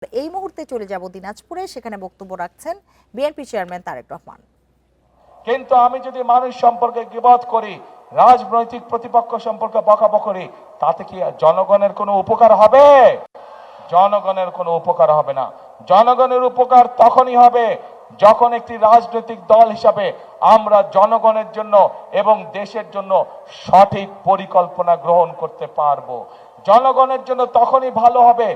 এই মুহূর্তে চলে যাব দিনাজপুরে, সেখানে বক্তব্য রাখছেন বিএনপি চেয়ারম্যান তারেক রহমান। কিন্তু আমি যদি মানুষ সম্পর্কে গীবত করি, রাজনৈতিক প্রতিপক্ষ সম্পর্কে বকাবকি করি, তাতে কি জনগণের কোনো উপকার হবে? জনগণের কোনো উপকার হবে না। জনগণের উপকার তখনই হবে যখন একটি রাজনৈতিক দল হিসাবে আমরা জনগণের জন্য এবং দেশের জন্য সঠিক পরিকল্পনা গ্রহণ করতে পারবো। জনগণের জন্য তখনই ভালো হবে,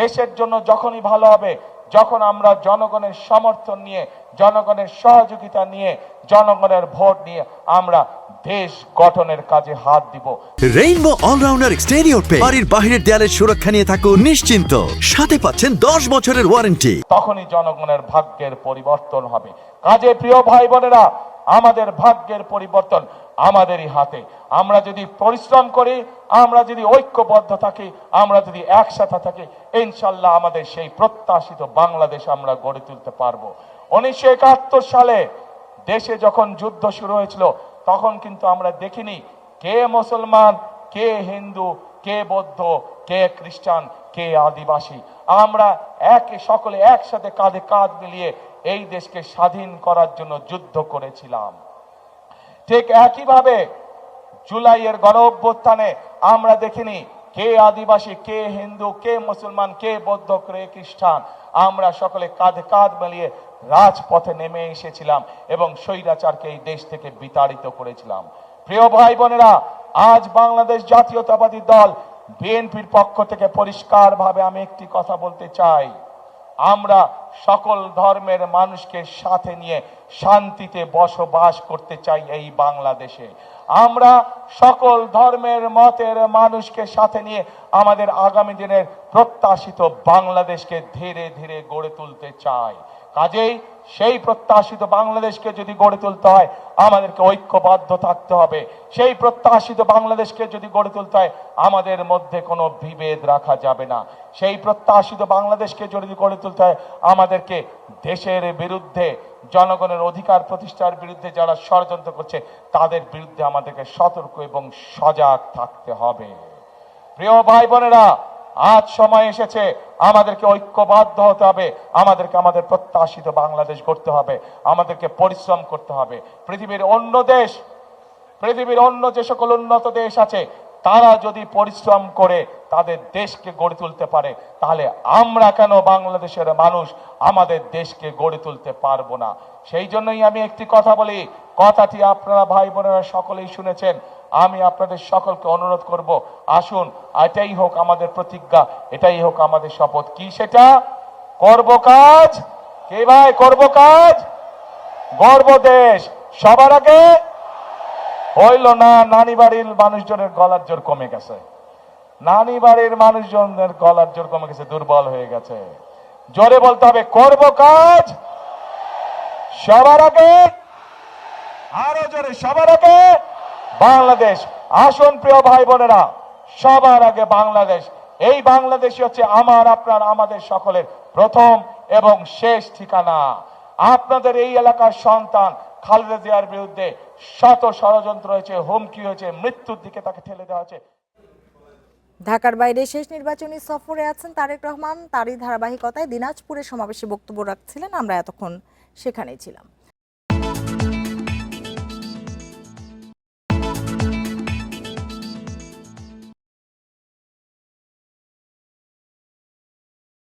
দেশের জন্য যখনই ভালো হবে যখন আমরা জনগণের সমর্থন নিয়ে, জনগণের সহযোগিতা নিয়ে, জনগণের ভোট নিয়ে আমরা দেশ গঠনের কাজে হাত দিব। রেইনবো অলরাউন্ডার এক্সটেরিয়র পে বাড়ির বাহিরের দেয়ালের সুরক্ষা নিয়ে থাকুন নিশ্চিন্ত, সাথে পাচ্ছেন 10 বছরের ওয়ারেন্টি। তখনই জনগণের ভাগ্যের পরিবর্তন হবে। কাজে প্রিয় ভাই বোনেরা, আমাদের ভাগ্যের পরিবর্তন আমাদেরই হাতে। আমরা যদি পরিশ্রম করি, আমরা যদি ঐক্যবদ্ধ থাকি, আমরা যদি একসাথে থাকি, ইনশাল্লাহ আমাদের সেই প্রত্যাশিত বাংলাদেশ আমরা গড়ে তুলতে পারবো। 1971 সালে দেশে যখন যুদ্ধ শুরু হয়েছিল, তখন কিন্তু আমরা দেখিনি কে মুসলমান, কে হিন্দু, কে বৌদ্ধ, কে খ্রিস্টান, কে আদিবাসী। আমরা সকলে একসাথে কাঁধে কাঁধ মিলিয়ে এই দেশকে স্বাধীন করার জন্য যুদ্ধ করেছিলাম। ঠিক একইভাবে জুলাইয়ের গণ অভ্যুত্থানে আমরা দেখিনি কে আদিবাসী, কে হিন্দু, কে মুসলমান, কে বৌদ্ধ, কে খ্রিস্টান। আমরা সকলে কাঁধে কাঁধ মিলিয়ে রাজপথে নেমে এসেছিলাম এবং স্বৈরাচারকে এই দেশ থেকে বিতাড়িত করেছিলাম। প্রিয় ভাই বোনেরা, আজ বাংলাদেশ জাতীয়তাবাদী দল বিএনপির পক্ষ থেকে পরিষ্কারভাবে আমি একটি কথা বলতে চাই। আমরা সকল ধর্মের মানুষকে সাথে নিয়ে শান্তিতে বসবাস করতে চাই এই বাংলাদেশে। আমরা সকল ধর্মের মতের মানুষকে সাথে নিয়ে আমাদের আগামী দিনের প্রত্যাশিত বাংলাদেশকে ধীরে ধীরে গড়ে তুলতে চাই। কাজেই সেই প্রত্যাশিত বাংলাদেশকে যদি গড়ে তুলতে হয়, আমাদেরকে ঐক্যবদ্ধ থাকতে হবে। সেই প্রত্যাশিত বাংলাদেশকে যদি গড়ে তুলতে হয়, আমাদের মধ্যে কোনো বিভেদ রাখা যাবে না। সেই প্রত্যাশিত বাংলাদেশকে যদি গড়ে তুলতে হয়, আমাদেরকে দেশের বিরুদ্ধে, জনগণের অধিকার প্রতিষ্ঠার বিরুদ্ধে যারা ষড়যন্ত্র করছে, তাদের বিরুদ্ধে আমাদেরকে সতর্ক এবং সজাগ থাকতে হবে। প্রিয় ভাই বোনেরা, আজ সময় এসেছে আমাদেরকে ঐক্যবদ্ধ হতে হবে। আমাদেরকে আমাদের প্রত্যাশিত বাংলাদেশ গড়তে হবে। আমাদেরকে পরিশ্রম করতে হবে। পৃথিবীর অন্য যে সকল উন্নত দেশ আছে, তারা যদি পরিশ্রম করে তাদের দেশকে গড়ে তুলতে পারে, তাহলে আমরা কেন বাংলাদেশের মানুষ আমাদের দেশকে গড়ে তুলতে পারবো না? সেই জন্যই আমি একটি কথা বলি, কথাটি আপনারা ভাই বোনেরা সকলেই শুনেছেন। আমি আপনাদের সকলকে অনুরোধ করব, আসুন এটাই হোক আমাদের প্রতিজ্ঞা, এটাই হোক আমাদের শপথ। কি সেটা? করব কাজ। কে ভাই করব কাজ? গর্ব দেশ। সবার আগে হইল না। নানি বাড়ির মানুষজনের গলার জোর কমে গেছে। নানি বাড়ির মানুষজনের গলার জোর কমে গেছে, দুর্বল হয়ে গেছে। জোরে বলতে হবে, করব কাজ। সবার আগে, আরো জোরে, সবার আগে বাংলাদেশ। আসুন প্রিয় ভাই বোনেরা, সবার আগে বাংলাদেশ। এই বাংলাদেশই হচ্ছে আমার, আপনার, আমাদের সকলের প্রথম এবং শেষ ঠিকানা। আপনাদের এই এলাকার সন্তান খালেদা জিয়ার বিরুদ্ধে শত ষড়যন্ত্র হয়েছে, হুমকি হয়েছে, মৃত্যুর দিকে তাকে ঠেলে দেওয়া হয়েছে। ঢাকার বাইরে শেষ নির্বাচনী সফরে আছেন তারেক রহমান। তারই ধারাবাহিকতায় দিনাজপুরে সমাবেশে বক্তব্য রাখছিলেন। আমরা এতক্ষণ সেখানেই ছিলাম।